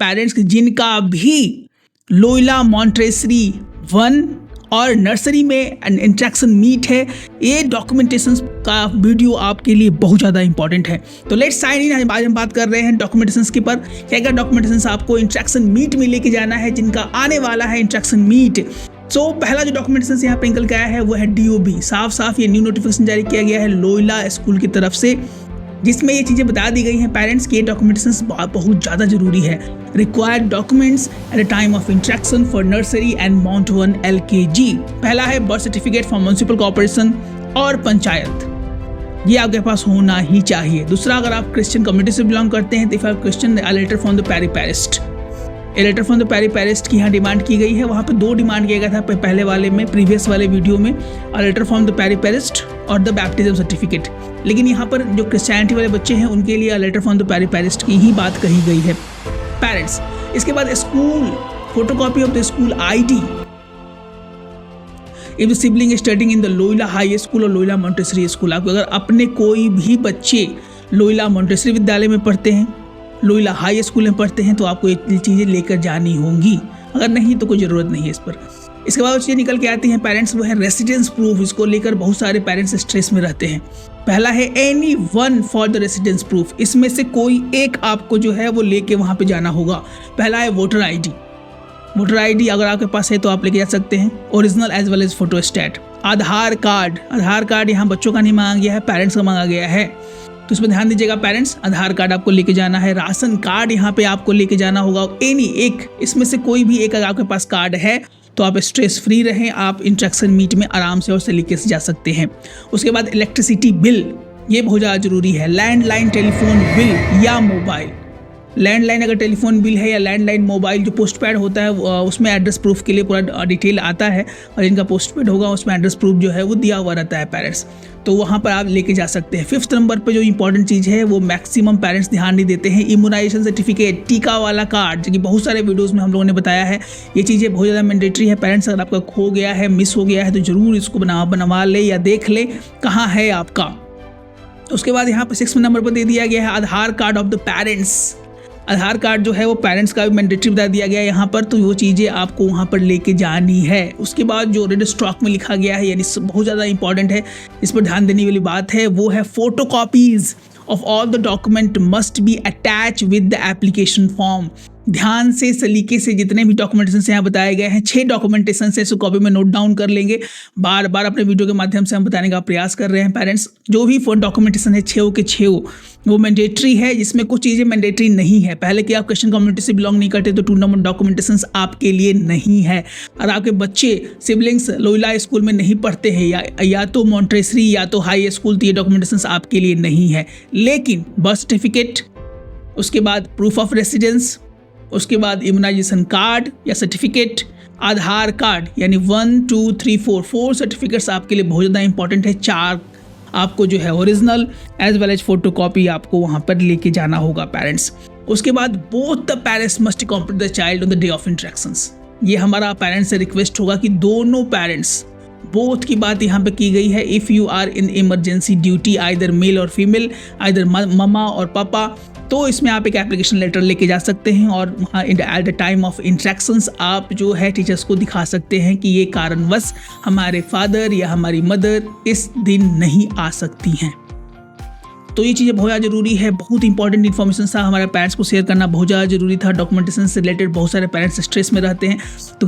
Parents जिनका भी Loyola Montessori 1 और नर्सरी में इंटरेक्शन मीट है, ये डॉक्यूमेंटेशन का वीडियो आपके लिए बहुत ज़्यादा इंपॉर्टेंट है। तो लेट्स साइन इन। आज हम बात कर रहे हैं डॉक्यूमेंटेशन के पर। क्या क्या डॉक्यूमेंटेशन आपको इंटरेक्शन मीट में लेके जाना है, जिनका आने वाला है इंटरेक्शन मीट। सो पहला जो डॉक्यूमेंटेशन यहाँ पे निकल के आया है वो है DOB। साफ ये न्यू नोटिफिकेशन जारी किया गया है लोयला स्कूल की तरफ से, जिसमें ये चीज़ें बता दी गई हैं पेरेंट्स के डॉक्यूमेंटेशन बहुत ज़्यादा जरूरी है। Required documents at the time of interaction for nursery and mount 1 LKG। पहला है birth certificate from municipal corporation और पंचायत, ये आपके पास होना ही चाहिए। दूसरा, अगर आप क्रिश्चियन कम्युनिटी से बिलोंग करते हैं तो इफ आप Christian, a letter from the priest. A letter from the priest की यहाँ डिमांड की गई है। वहाँ पे 2 डिमांड किया गया था पहले वाले में, प्रीवियस वाले वीडियो में, अ लेटर फ्रॉम द पैरिस्ट और द बैप्टिज्म सर्टिफिकेट। लेकिन यहाँ पर जो क्रिश्चियनिटी वाले बच्चे हैं उनके लिए अ लेटर फ्रॉम द पैरिस्ट की ही बात कही गई है पेरेंट्स। इसके बाद school photocopy of the school ID if the sibling studying in the Loyola high school और लोयला मॉन्टेसरी स्कूल। आपको अगर अपने कोई भी बच्चे लोयला मॉन्टेसरी विद्यालय में पढ़ते हैं, लोयला हाई स्कूल में पढ़ते हैं, तो आपको ये चीज़ें लेकर जानी होंगी। अगर नहीं तो कोई ज़रूरत नहीं है इस पर। इसके बाद चीज़ें निकल के आती हैं पेरेंट्स, वो है रेसिडेंस प्रूफ। इसको लेकर बहुत सारे पेरेंट्स स्ट्रेस में रहते हैं। पहला है any one for the residence proof. इसमें से कोई एक आपको जो है वो लेके वहाँ पे जाना होगा। पहला है वोटर ID। वोटर ID अगर आपके पास है तो आप लेके जा सकते हैं, original as well as photostat. Aadhaar card यहाँ बच्चों का नहीं मांगा गया है, पेरेंट्स का मांगा गया है, तो इसमें ध्यान दीजिएगा पेरेंट्स। आधार कार्ड आपको लेके जाना है। राशन कार्ड यहाँ पे आपको लेके जाना होगा। एनी एक, इसमें से कोई भी एक अगर आपके पास कार्ड है तो आप स्ट्रेस फ्री रहें, आप इंटरेक्शन मीट में आराम से और सलीके से जा सकते हैं। उसके बाद इलेक्ट्रिसिटी बिल, ये बहुत ज़्यादा जरूरी है। लैंडलाइन टेलीफोन बिल या मोबाइल, लैंडलाइन अगर टेलीफोन बिल है या लैंडलाइन मोबाइल जो पोस्टपेड होता है उसमें एड्रेस प्रूफ के लिए पूरा डिटेल आता है, और जिनका पोस्टपेड होगा उसमें एड्रेस प्रूफ जो है वो दिया हुआ रहता है पेरेंट्स, तो वहाँ पर आप लेके जा सकते हैं। 5th नंबर पे जो इंपॉर्टेंट चीज़ है वो मैक्सिमम पेरेंट्स ध्यान नहीं देते हैं, इम्यूनाइजेशन सर्टिफिकेट, टीका वाला कार्ड, जो कि बहुत सारे वीडियोस में हम लोगों ने बताया है। ये चीज़ें बहुत ज़्यादा मैंडेटरी है पेरेंट्स। अगर आपका खो गया है, मिस हो गया है, तो ज़रूर इसको बनवा ले या देख ले कहाँ है आपका। उसके बाद यहाँ पर 6 नंबर पर दे दिया गया है Aadhaar card of the parents. Aadhaar card जो है वो पेरेंट्स का भी मैंडेटरी बता दिया गया है यहाँ पर, तो वो चीज़ें आपको वहाँ पर लेके जानी है। उसके बाद जो रेड स्टॉक में लिखा गया है, यानी बहुत ज़्यादा इंपॉर्टेंट है, इस पर ध्यान देने वाली बात है, वो है photocopies of all the document must be attach with the application form. ध्यान से सलीके से जितने भी डॉक्यूमेंटेशन यहाँ बताए गए हैं, 6 डॉक्यूमेंटेशन से, इसको कॉपी में नोट डाउन कर लेंगे। बार बार अपने वीडियो के माध्यम से हम बताने का प्रयास कर रहे हैं पेरेंट्स। जो भी डॉक्यूमेंटेशन है 6 के 6 वो मैंडेटरी है, जिसमें कुछ चीज़ें मैंडेटरी नहीं है। पहले कि आप क्रिश्चियन कम्युनिटी से बिलोंग नहीं करते तो 2 नंबर डॉक्यूमेंटेशन आपके लिए नहीं है। और आपके बच्चे सिबलिंग्स लोयला स्कूल में नहीं पढ़ते हैं या तो मॉन्टेसरी या तो हाई स्कूल, तो ये डॉक्यूमेंटेशन आपके लिए नहीं है। लेकिन बर्थ सर्टिफिकेट, उसके बाद प्रूफ ऑफ रेसिडेंस, उसके बाद इम्यूनाइजेशन कार्ड या सर्टिफिकेट, आधार कार्ड, यानी 1 2 3 4 सर्टिफिकेट्स आपके लिए बहुत ज़्यादा इंपॉर्टेंट है। 4 आपको जो है original as well as photocopy आपको वहाँ पर लेके जाना होगा पेरेंट्स। उसके बाद both the parents must accompany the child on the day of interactions. ये हमारा पेरेंट्स से रिक्वेस्ट होगा कि दोनों पेरेंट्स, बोथ की बात यहाँ पे की गई है। If you are in emergency duty either male और फीमेल, आइदर ममा और पापा, तो इसमें आप एक एप्लीकेशन लेटर लेके जा सकते हैं और वहाँ at the time of interactions आप जो है टीचर्स को दिखा सकते हैं कि ये कारणवश हमारे फादर या हमारी मदर इस दिन नहीं आ सकती हैं। तो ये चीज़ें बहुत ज़्यादा जरूरी है, बहुत इंपॉर्टेंट इन्फॉर्मेशन था, हमारे पेरेंट्स को शेयर करना बहुत ज़्यादा जरूरी था। डॉक्यूमेंटेशन से रिलेटेड बहुत सारे पेरेंट्स स्ट्रेस में रहते हैं, तो